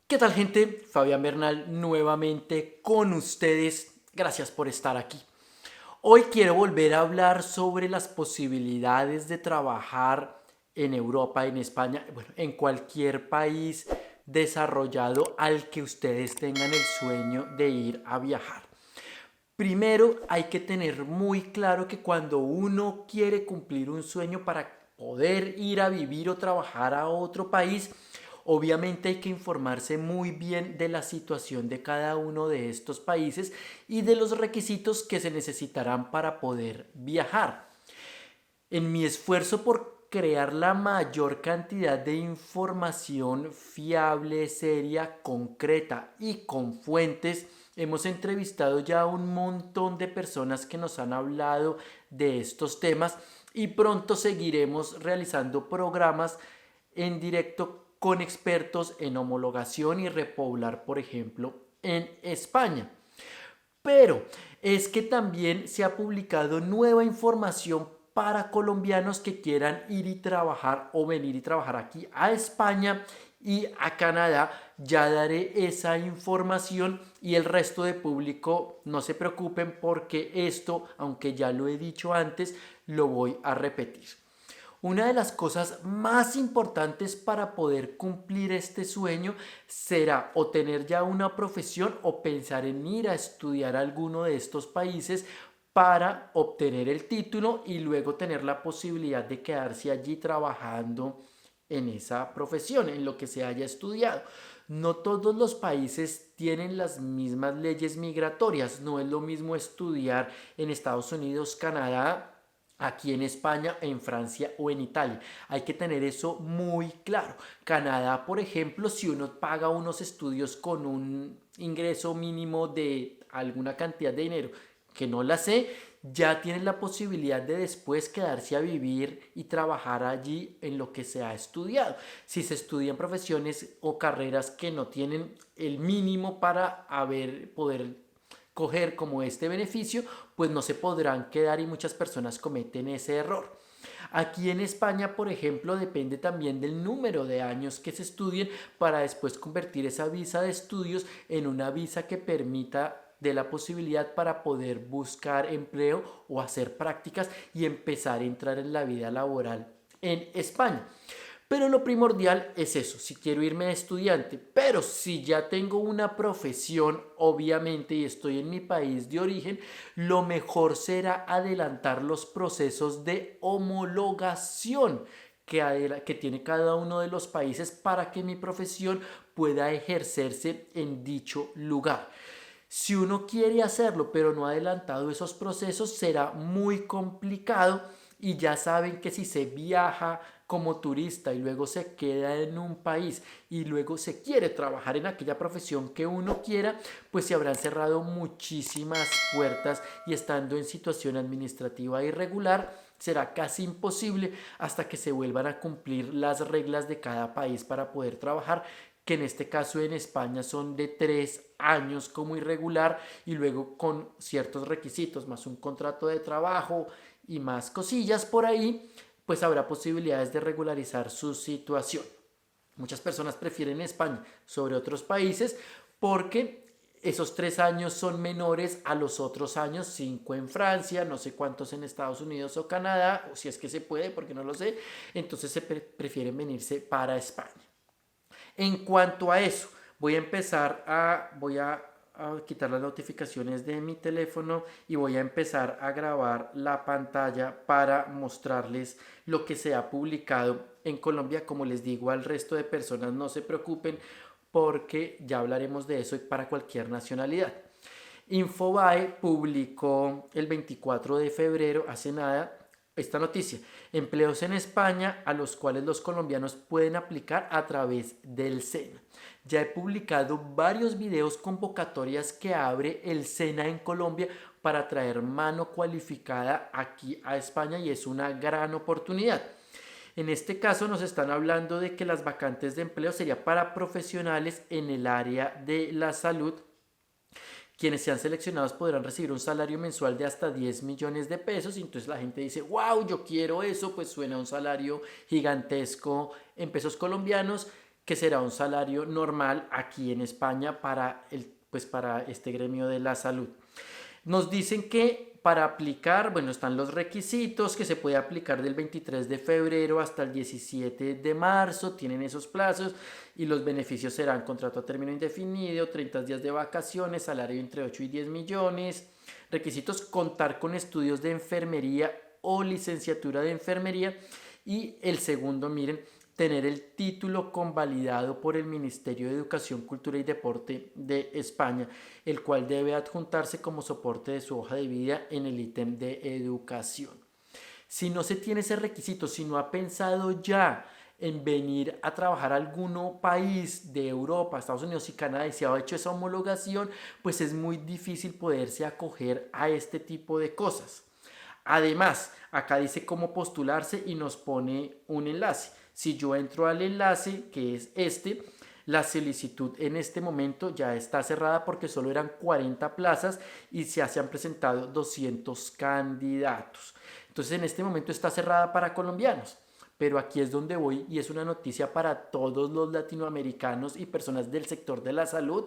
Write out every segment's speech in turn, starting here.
¿Qué tal, gente? Fabián Bernal nuevamente con ustedes. Gracias por estar aquí. Hoy quiero volver a hablar sobre las posibilidades de trabajar en Europa, en España, bueno, en cualquier país desarrollado al que ustedes tengan el sueño de ir a viajar. Primero hay que tener muy claro que cuando uno quiere cumplir un sueño para poder ir a vivir o trabajar a otro país, obviamente hay que informarse muy bien de la situación de cada uno de estos países y de los requisitos que se necesitarán para poder viajar. En mi esfuerzo por crear la mayor cantidad de información fiable, seria, concreta y con fuentes, hemos entrevistado ya a un montón de personas que nos han hablado de estos temas y pronto seguiremos realizando programas en directo con expertos en homologación y repoblar, por ejemplo, en España. Pero es que también se ha publicado nueva información para colombianos que quieran ir y trabajar o venir y trabajar aquí a España y a Canadá. Ya daré esa información y el resto de público no se preocupen porque esto, aunque ya lo he dicho antes, lo voy a repetir. Una de las cosas más importantes para poder cumplir este sueño será o tener ya una profesión o pensar en ir a estudiar a alguno de estos países para obtener el título y luego tener la posibilidad de quedarse allí trabajando en esa profesión, en lo que se haya estudiado. No todos los países tienen las mismas leyes migratorias. No es lo mismo estudiar en Estados Unidos, Canadá, aquí en España, en Francia o en Italia. Hay que tener eso muy claro. Canadá, por ejemplo, si uno paga unos estudios con un ingreso mínimo de alguna cantidad de dinero, que no la sé, ya tienen la posibilidad de después quedarse a vivir y trabajar allí en lo que se ha estudiado. Si se estudian profesiones o carreras que no tienen el mínimo para poder coger como este beneficio, pues no se podrán quedar y muchas personas cometen ese error. Aquí en España, por ejemplo, depende también del número de años que se estudien para después convertir esa visa de estudios en una visa que permita de la posibilidad para poder buscar empleo o hacer prácticas y empezar a entrar en la vida laboral en España. Pero lo primordial es eso, si quiero irme de estudiante. Pero si ya tengo una profesión, obviamente, y estoy en mi país de origen, lo mejor será adelantar los procesos de homologación que tiene cada uno de los países para que mi profesión pueda ejercerse en dicho lugar. Si uno quiere hacerlo pero no ha adelantado esos procesos, será muy complicado y ya saben que si se viaja como turista y luego se queda en un país y luego se quiere trabajar en aquella profesión que uno quiera, pues se habrán cerrado muchísimas puertas y estando en situación administrativa irregular será casi imposible hasta que se vuelvan a cumplir las reglas de cada país para poder trabajar, que en este caso en España son de 3 años como irregular y luego con ciertos requisitos, más un contrato de trabajo y más cosillas por ahí, pues habrá posibilidades de regularizar su situación. Muchas personas prefieren España sobre otros países porque esos 3 años son menores a los otros años, 5 en Francia, no sé cuántos en Estados Unidos o Canadá, o si es que se puede, porque no lo sé, entonces prefieren venirse para España. En cuanto a eso, voy a quitar las notificaciones de mi teléfono y voy a empezar a grabar la pantalla para mostrarles lo que se ha publicado en Colombia. Como les digo al resto de personas, no se preocupen porque ya hablaremos de eso para cualquier nacionalidad. Infobae publicó el 24 de febrero, hace nada, esta noticia: empleos en España a los cuales los colombianos pueden aplicar a través del SENA. Ya he publicado varios videos convocatorias que abre el SENA en Colombia para traer mano cualificada aquí a España y es una gran oportunidad. En este caso nos están hablando de que las vacantes de empleo sería para profesionales en el área de la salud. Quienes sean seleccionados podrán recibir un salario mensual de hasta 10 millones de pesos. Y entonces la gente dice, wow, yo quiero eso, pues suena un salario gigantesco en pesos colombianos que será un salario normal aquí en España para este gremio de la salud. Nos dicen que para aplicar, bueno, están los requisitos que se puede aplicar del 23 de febrero hasta el 17 de marzo, tienen esos plazos y los beneficios serán contrato a término indefinido, 30 días de vacaciones, salario entre 8 y 10 millones. Requisitos: contar con estudios de enfermería o licenciatura de enfermería. Y el segundo, miren, tener el título convalidado por el Ministerio de Educación, Cultura y Deporte de España, el cual debe adjuntarse como soporte de su hoja de vida en el ítem de educación. Si no se tiene ese requisito, si no ha pensado ya en venir a trabajar a algún país de Europa, Estados Unidos y Canadá y se ha hecho esa homologación, pues es muy difícil poderse acoger a este tipo de cosas. Además, acá dice cómo postularse y nos pone un enlace. Si yo entro al enlace, que es la solicitud en este momento ya está cerrada porque solo eran 40 plazas y se han presentado 200 candidatos. Entonces, en este momento está cerrada para colombianos. Pero aquí es donde voy y es una noticia para todos los latinoamericanos y personas del sector de la salud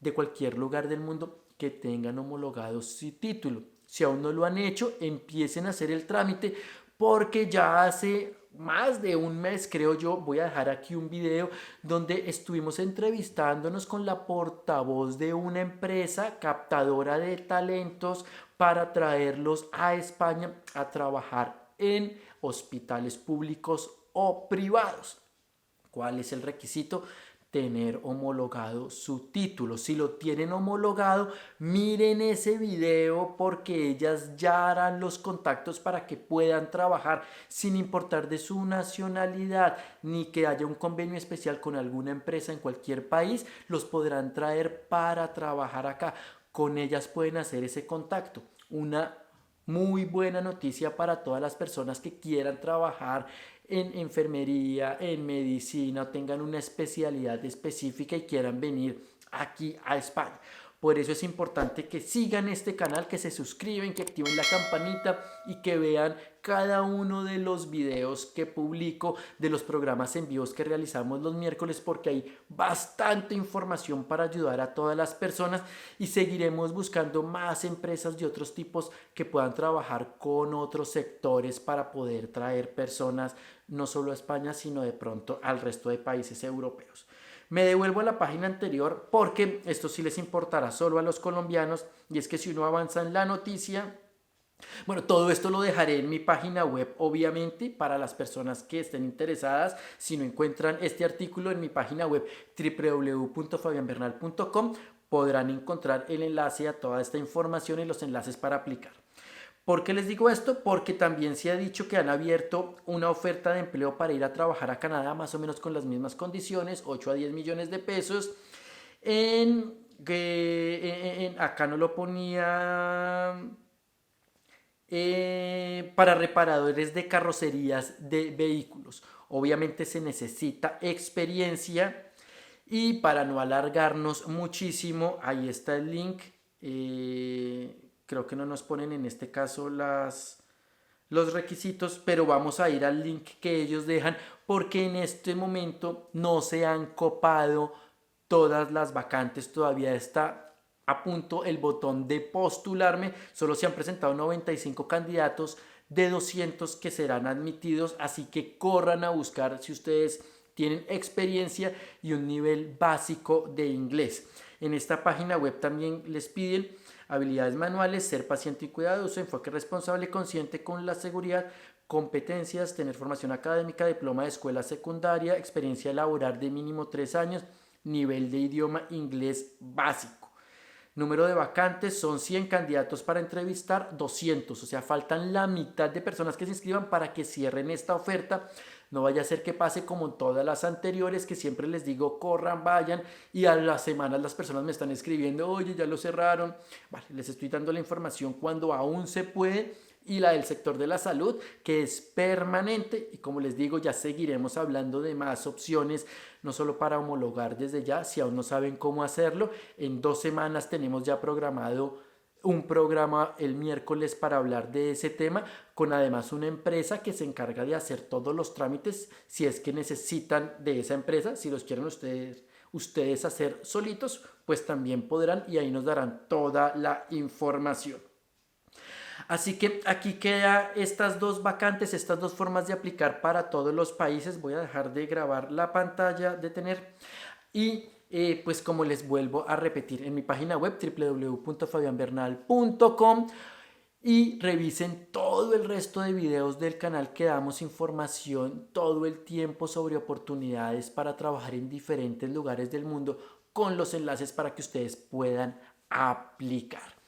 de cualquier lugar del mundo que tengan homologado su título. Si aún no lo han hecho, empiecen a hacer el trámite porque ya hace más de un mes, creo yo, voy a dejar aquí un video donde estuvimos entrevistándonos con la portavoz de una empresa captadora de talentos para traerlos a España a trabajar en hospitales públicos o privados. ¿Cuál es el requisito? Tener homologado su título. Si lo tienen homologado, miren ese video porque ellas ya harán los contactos para que puedan trabajar sin importar de su nacionalidad ni que haya un convenio especial con alguna empresa en cualquier país, los podrán traer para trabajar acá. Con ellas pueden hacer ese contacto. Una muy buena noticia para todas las personas que quieran trabajar en enfermería, en medicina, o tengan una especialidad específica y quieran venir aquí a España. Por eso es importante que sigan este canal, que se suscriben, que activen la campanita y que vean cada uno de los videos que publico, de los programas en vivos que realizamos los miércoles, porque hay bastante información para ayudar a todas las personas y seguiremos buscando más empresas de otros tipos que puedan trabajar con otros sectores para poder traer personas no solo a España, sino de pronto al resto de países europeos. Me devuelvo a la página anterior porque esto sí les importará solo a los colombianos, y es que si uno avanza en la noticia, bueno, todo esto lo dejaré en mi página web, obviamente, para las personas que estén interesadas. Si no encuentran este artículo en mi página web www.fabianbernal.com, podrán encontrar el enlace a toda esta información y los enlaces para aplicar. ¿Por qué les digo esto? Porque también se ha dicho que han abierto una oferta de empleo para ir a trabajar a Canadá, más o menos con las mismas condiciones, 8 a 10 millones de pesos. Acá no lo ponía, para reparadores de carrocerías de vehículos. Obviamente se necesita experiencia y para no alargarnos muchísimo, ahí está el link. Creo que no nos ponen en este caso los requisitos, pero vamos a ir al link que ellos dejan porque en este momento no se han copado todas las vacantes, todavía está a punto el botón de postularme, solo se han presentado 95 candidatos de 200 que serán admitidos, así que corran a buscar si ustedes tienen experiencia y un nivel básico de inglés. En esta página web también les piden habilidades manuales, ser paciente y cuidadoso, enfoque responsable, consciente con la seguridad, competencias, tener formación académica, diploma de escuela secundaria, experiencia laboral de mínimo 3 años, nivel de idioma inglés básico. Número de vacantes son 100 candidatos para entrevistar, 200, o sea, faltan la mitad de personas que se inscriban para que cierren esta oferta. No vaya a ser que pase como en todas las anteriores, que siempre les digo corran, vayan, y a las semanas las personas me están escribiendo, oye, ya lo cerraron. Vale, les estoy dando la información cuando aún se puede, y la del sector de la salud, que es permanente, y como les digo, ya seguiremos hablando de más opciones, no solo para homologar desde ya, si aún no saben cómo hacerlo. En 2 semanas tenemos ya programado un programa el miércoles para hablar de ese tema, con además una empresa que se encarga de hacer todos los trámites si es que necesitan de esa empresa. Si los quieren ustedes hacer solitos, pues también podrán, y ahí nos darán toda la información. Así que aquí queda estas dos vacantes, estas dos formas de aplicar para todos los países. Voy a dejar de grabar la pantalla, de tener, y pues como les vuelvo a repetir, en mi página web www.fabianbernal.com, y revisen todo el resto de videos del canal, que damos información todo el tiempo sobre oportunidades para trabajar en diferentes lugares del mundo, con los enlaces para que ustedes puedan aplicar.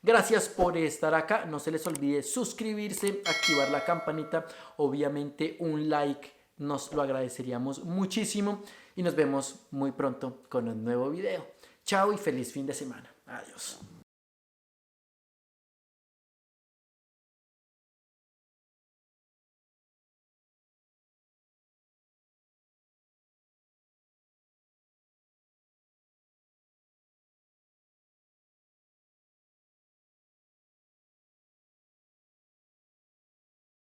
Gracias por estar acá. No se les olvide suscribirse, activar la campanita, obviamente un like nos lo agradeceríamos muchísimo, y nos vemos muy pronto con un nuevo video. Chao y feliz fin de semana. Adiós.